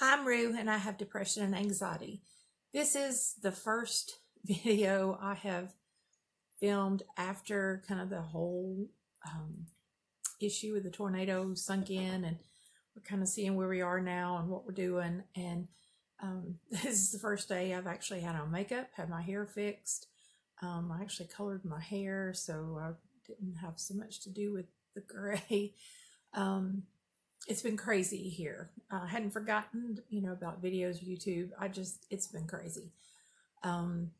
Hi, I'm Rue, and I have depression and anxiety. This is the first video I have filmed after kind of the whole issue with the tornado sunk in, and we're kind of seeing where we are now and what we're doing. And this is the first day I've actually had on makeup, had my hair fixed. I actually colored my hair, so I didn't have so much to do with the gray. Um, it's been crazy here. I hadn't forgotten, about videos, YouTube. It's been crazy. Um,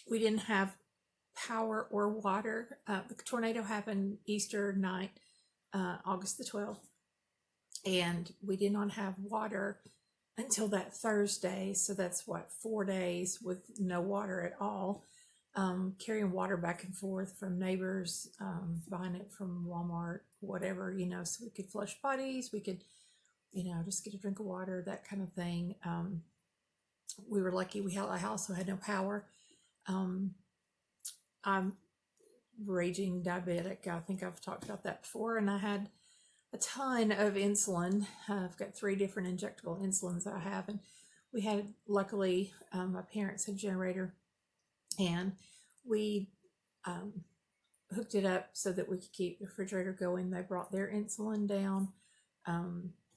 we didn't have power or water. The tornado happened Easter night, August the 12th, and we did not have water until that Thursday. So that's what, 4 days with no water at all. Carrying water back and forth from neighbors, buying it from Walmart, whatever, so we could flush potties, we could, just get a drink of water, that kind of thing. We were lucky I also had no power. I'm raging diabetic. I think I've talked about that before, and I had a ton of insulin. I've got 3 different injectable insulins that I have, and we had, luckily, my parents had a generator, and we hooked it up so that we could keep the refrigerator going. They brought their insulin down.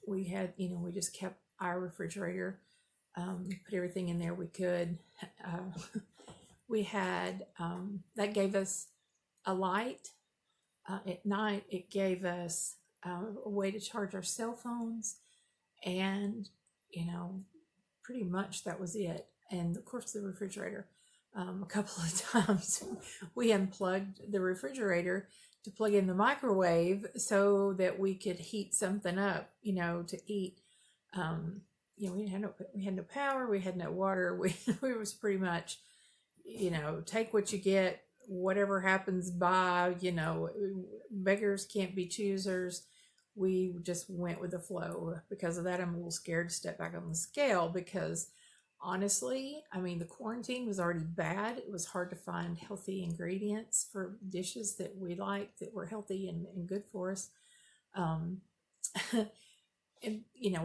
We had, we just kept our refrigerator, put everything in there we could. We had, that gave us a light. At night, it gave us a way to charge our cell phones, and, pretty much that was it. And of course, the refrigerator. A couple of times we unplugged the refrigerator to plug in the microwave so that we could heat something up, to eat. We had no power, we had no water. We was pretty much, take what you get, whatever happens by, beggars can't be choosers. We just went with the flow. Because of that, I'm a little scared to step back on the scale, because honestly, I mean, the quarantine was already bad. It was hard to find healthy ingredients for dishes that we liked, that were healthy and good for us. Um, and,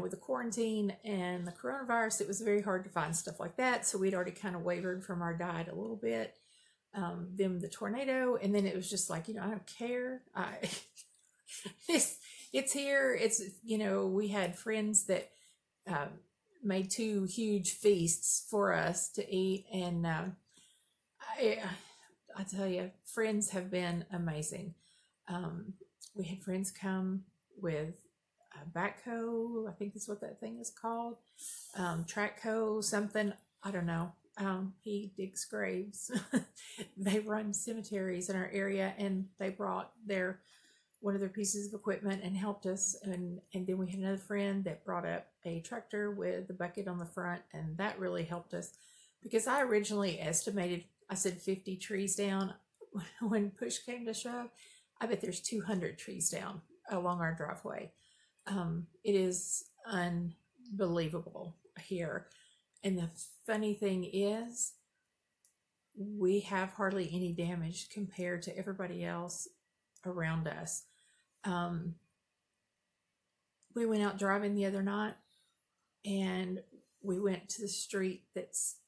with the quarantine and the coronavirus, it was very hard to find stuff like that. So we'd already kind of wavered from our diet a little bit. Then the tornado, and then it was just like, I don't care. It's here. It's, we had friends that made 2 huge feasts for us to eat, and I tell you, friends have been amazing. We had friends come with a backhoe, I think that's what that thing is called, track hoe, something, I don't know. He digs graves. They run cemeteries in our area, and they brought one of their pieces of equipment and helped us. And then we had another friend that brought up a tractor with a bucket on the front, and that really helped us, because I originally estimated, I said 50 trees down. When push came to shove, I bet there's 200 trees down along our driveway. It is unbelievable here. And the funny thing is, we have hardly any damage compared to everybody else around us. We went out driving the other night, and we went to the street that's,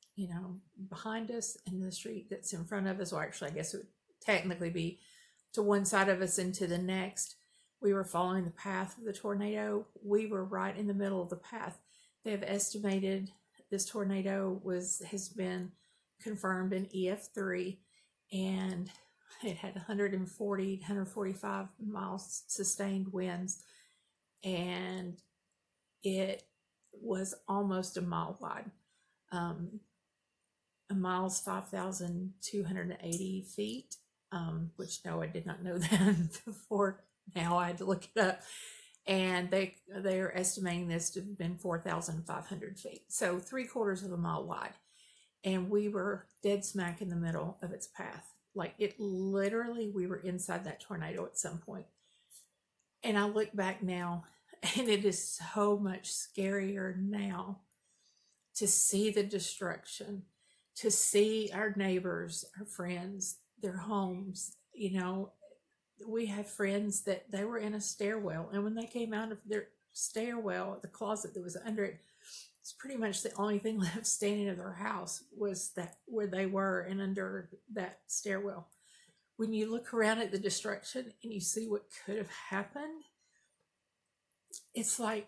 behind us, and the street that's in front of us, or actually, I guess it would technically be to one side of us and to the next. We were following the path of the tornado. We were right in the middle of the path. They have estimated this tornado has been confirmed in EF3, and it had 140, 145 miles sustained winds, and it was almost a mile wide. A mile's 5,280 feet, which, no, I did not know that before. Now I had to look it up. And they're estimating this to have been 4,500 feet. So 3/4 of a mile wide. And we were dead smack in the middle of its path. Like, it literally, we were inside that tornado at some point. And I look back now, and it is so much scarier now to see the destruction, to see our neighbors, our friends, their homes. We have friends that they were in a stairwell, and when they came out of stairwell, the closet that was under it, it's pretty much the only thing left standing of their house was that where they were and under that stairwell. When you look around at the destruction and you see what could have happened, it's like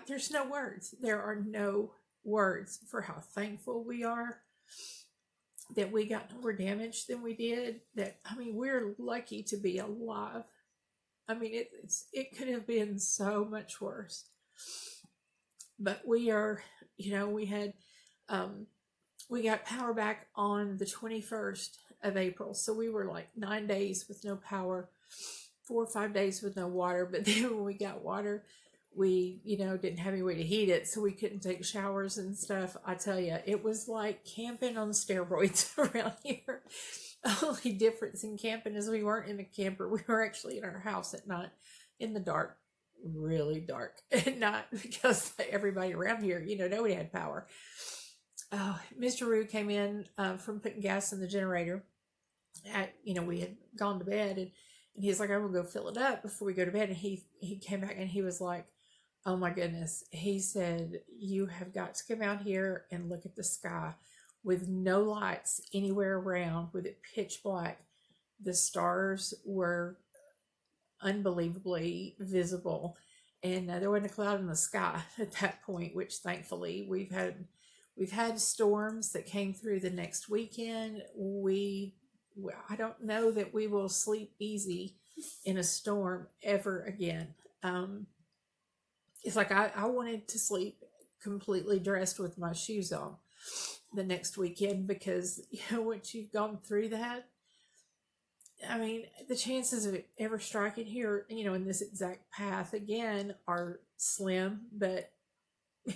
there's no words. There are no words for how thankful we are that we got more damage than we did. That, I mean, we're lucky to be alive. I mean, it could have been so much worse. But we are, we had, we got power back on the 21st of April. So we were like 9 days with no power, 4 or 5 days with no water. But then when we got water, we, didn't have any way to heat it. So we couldn't take showers and stuff. I tell you, it was like camping on steroids around here. The only difference in camping is we weren't in a camper. We were actually in our house at night in the dark, really dark at night, because everybody around here, nobody had power. Mr. Rue came in from putting gas in the generator. We had gone to bed, and he's like, I'm gonna go fill it up before we go to bed. And he came back and he was like, oh my goodness. He said, you have got to come out here and look at the sky with no lights anywhere around, with it pitch black. The stars were unbelievably visible, and there wasn't a cloud in the sky at that point, which thankfully we've had storms that came through the next weekend. I don't know that we will sleep easy in a storm ever again. It's like I wanted to sleep completely dressed with my shoes on the next weekend, because once you've gone through that, I mean, the chances of it ever striking here, in this exact path again are slim, but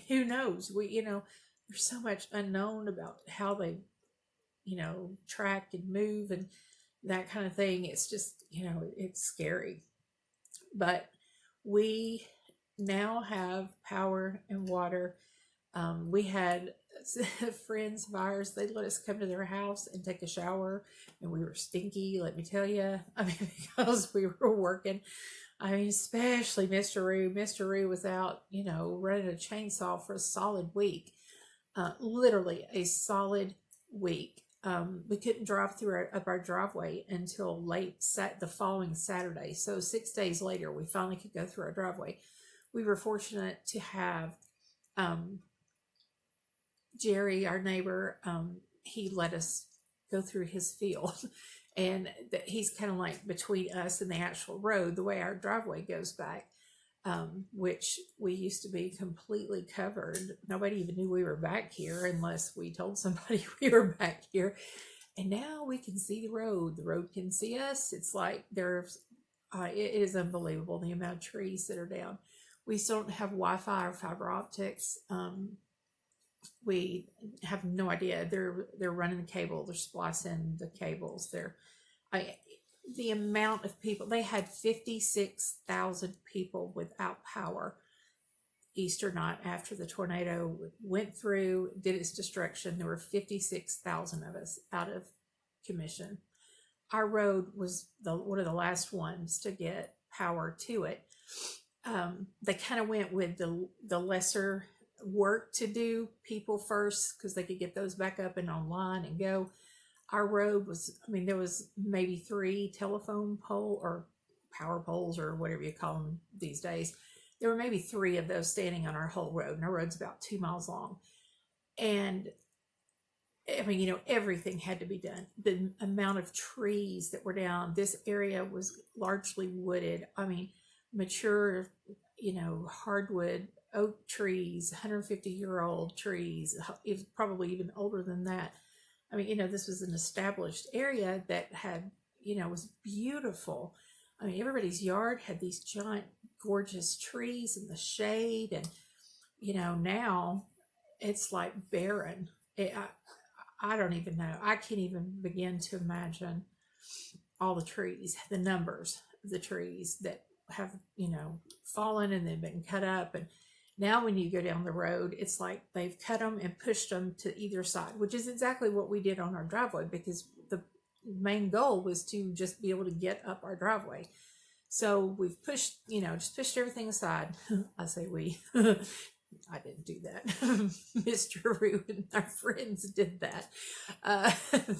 who knows? There's so much unknown about how they, track and move and that kind of thing. It's just, it's scary. But we now have power and water. We had friends of ours, they let us come to their house and take a shower, and we were stinky, let me tell you. I mean, because we were working. I mean, especially Mr. Rue. Mr. Rue was out, running a chainsaw for a solid week. Literally a solid week. We couldn't drive up our driveway until the following Saturday. So 6 days later, we finally could go through our driveway. We were fortunate to have Jerry, our neighbor. He let us go through his field, and he's kind of like between us and the actual road, the way our driveway goes back. Which we used to be completely covered. Nobody even knew we were back here unless we told somebody we were back here. And now we can see the road. The road can see us. It's like it is unbelievable the amount of trees that are down. We still don't have Wi-Fi or fiber optics. We have no idea. They're running the cable. They're splicing the cables. The amount of people, they had 56,000 people without power Easter night after the tornado went through, did its destruction. There were 56,000 of us out of commission. Our road was one of the last ones to get power to it. They kind of went with the lesser work to do people first, because they could get those back up and online and go. Our road there was maybe 3 telephone pole or power poles or whatever you call them these days. There were maybe 3 of those standing on our whole road, and our road's about 2 miles long. And everything had to be done. The amount of trees that were down, this area was largely wooded. Mature, hardwood oak trees, 150-year-old trees, probably even older than that. This was an established area that had, was beautiful. Everybody's yard had these giant, gorgeous trees in the shade. And, now it's like barren. I don't even know. I can't even begin to imagine all the trees, the numbers of the trees that have, fallen and they've been cut up. And now when you go down the road, it's like they've cut them and pushed them to either side, which is exactly what we did on our driveway, because the main goal was to just be able to get up our driveway. So we've pushed, just pushed everything aside. I say we. I didn't do that. Mr. Rue and our friends did that. Uh,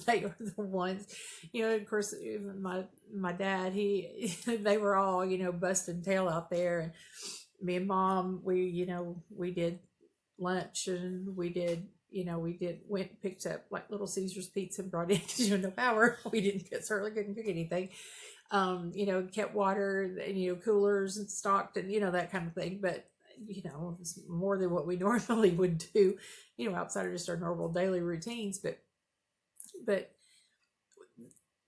they were the ones, of course, even my dad, they were all, busting tail out there. And me and mom, we did lunch, and went and picked up like Little Caesars pizza and brought in because, no power. We certainly couldn't cook anything. Kept water, coolers and stocked, and, that kind of thing. But, it's more than what we normally would do, outside of just our normal daily routines. But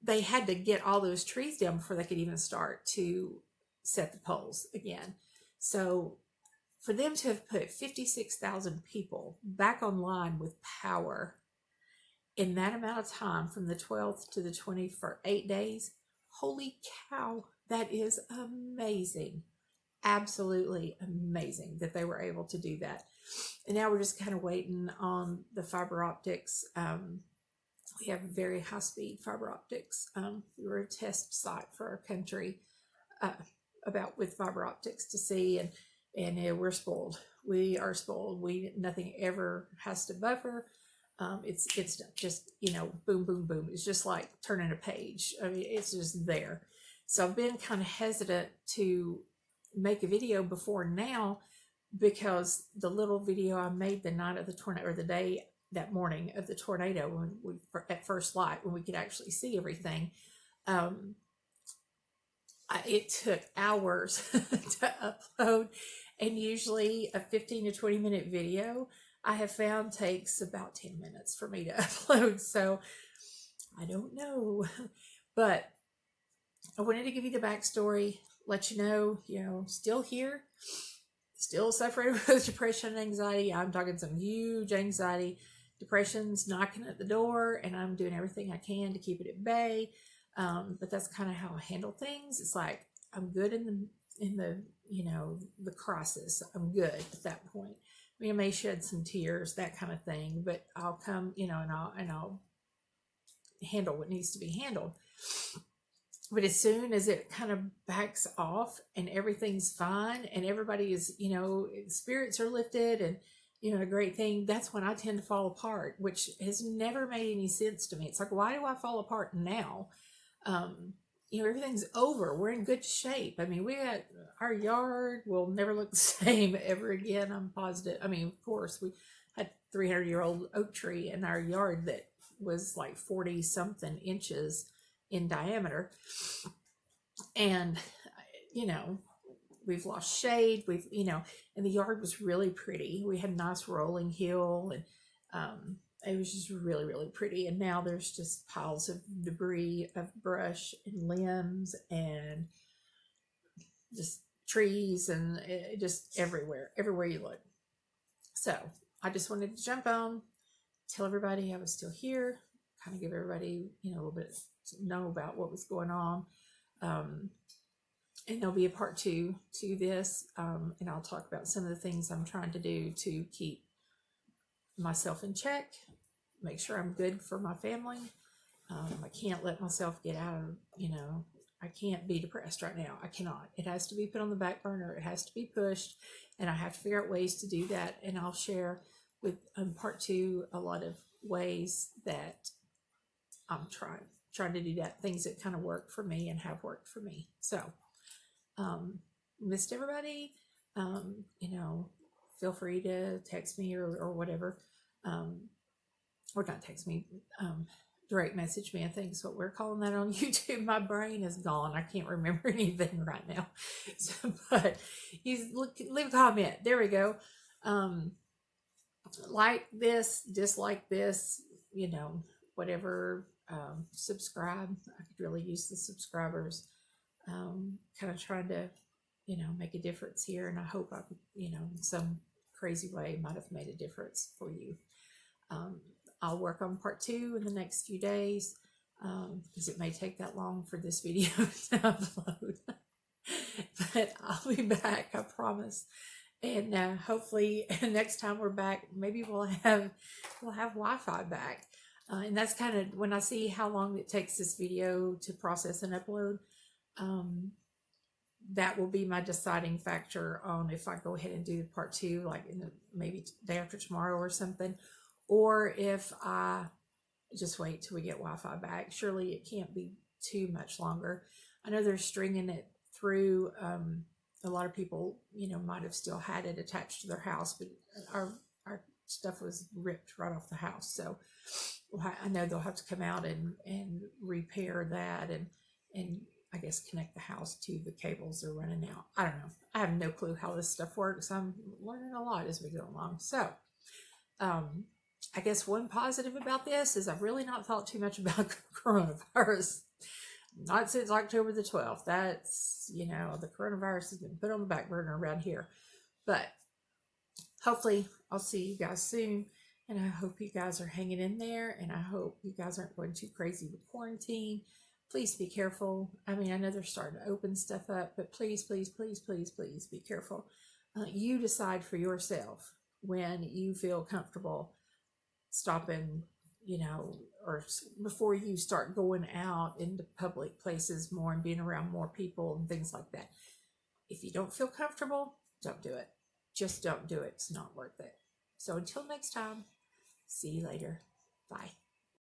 they had to get all those trees down before they could even start to set the poles again. So for them to have put 56,000 people back online with power in that amount of time, from the 12th to the 20th, for 8 days, holy cow, that is amazing. Absolutely amazing that they were able to do that. And now we're just kind of waiting on the fiber optics. We have very high speed fiber optics. We were a test site for our country with fiber optics to see, and we're spoiled. We are spoiled. Nothing ever has to buffer. It's just, boom, boom, boom. It's just like turning a page. I mean, it's just there. So I've been kind of hesitant to make a video before now, because the little video I made the night of the tornado, or the day, that morning of the tornado, when we at first light, when we could actually see everything, it took hours to upload, and usually a 15 to 20 minute video, I have found, takes about 10 minutes for me to upload. So I don't know, but I wanted to give you the backstory, let you know, still here, still suffering with depression and anxiety. I'm talking some huge anxiety. Depression's knocking at the door, and I'm doing everything I can to keep it at bay. But that's kind of how I handle things. It's like, I'm good in the the crisis. I'm good at that point. I mean, I may shed some tears, that kind of thing, but I'll come, and I'll handle what needs to be handled. But as soon as it kind of backs off and everything's fine and everybody is, spirits are lifted and, a great thing, that's when I tend to fall apart, which has never made any sense to me. It's like, why do I fall apart now? Everything's over. We're in good shape. I mean, our yard will never look the same ever again. I'm positive. I mean, of course, we had 300-year-old oak tree in our yard that was like 40 something inches in diameter. And, we've lost shade. And the yard was really pretty. We had a nice rolling hill, and it was just really, really pretty. And now there's just piles of debris, of brush and limbs and just trees, and just everywhere you look. So I just wanted to jump on, tell everybody I was still here, kind of give everybody, a little bit to know about what was going on. And there'll be a part 2 to this. And I'll talk about some of the things I'm trying to do to keep myself in check, make sure I'm good for my family. I can't let myself get out of, I can't be depressed right now. I cannot. It has to be put on the back burner. It has to be pushed, and I have to figure out ways to do that. And I'll share with part 2 a lot of ways that I'm trying to do that, things that kind of work for me and have worked for me. So, missed everybody. Feel free to text me or whatever. Or not text me, direct message me, I think is what we're calling that on YouTube. My brain is gone. I can't remember anything right now. So, but leave a comment. There we go. Like this, dislike this, whatever. Subscribe. I could really use the subscribers. Kind of trying to, make a difference here. And I hope I, in some crazy way might have made a difference for you. I'll work on part 2 in the next few days, because it may take that long for this video to upload. But I'll be back, I promise. And hopefully next time we're back, maybe we'll have Wi-Fi back. And that's kind of when I see how long it takes this video to process and upload. that will be my deciding factor on if I go ahead and do part two, like in the maybe day after tomorrow or something, or if I just wait till we get Wi-Fi back. Surely it can't be too much longer. I know they're stringing it through. A lot of people, might have still had it attached to their house, but our stuff was ripped right off the house. So I know they'll have to come out and repair that and I guess connect the house to the cables they're running out. I don't know. I have no clue how this stuff works. I'm learning a lot as we go along. So, I guess one positive about this is I've really not thought too much about coronavirus. Not since October the 12th. That's, the coronavirus has been put on the back burner around here. But hopefully I'll see you guys soon. And I hope you guys are hanging in there. And I hope you guys aren't going too crazy with quarantine. Please be careful. I mean, I know they're starting to open stuff up, but please, please, please, please, please be careful. You decide for yourself when you feel comfortable stopping, or before you start going out into public places more and being around more people and things like that. If you don't feel comfortable, don't do it. Just don't do it. It's not worth it. So until next time, see you later. Bye.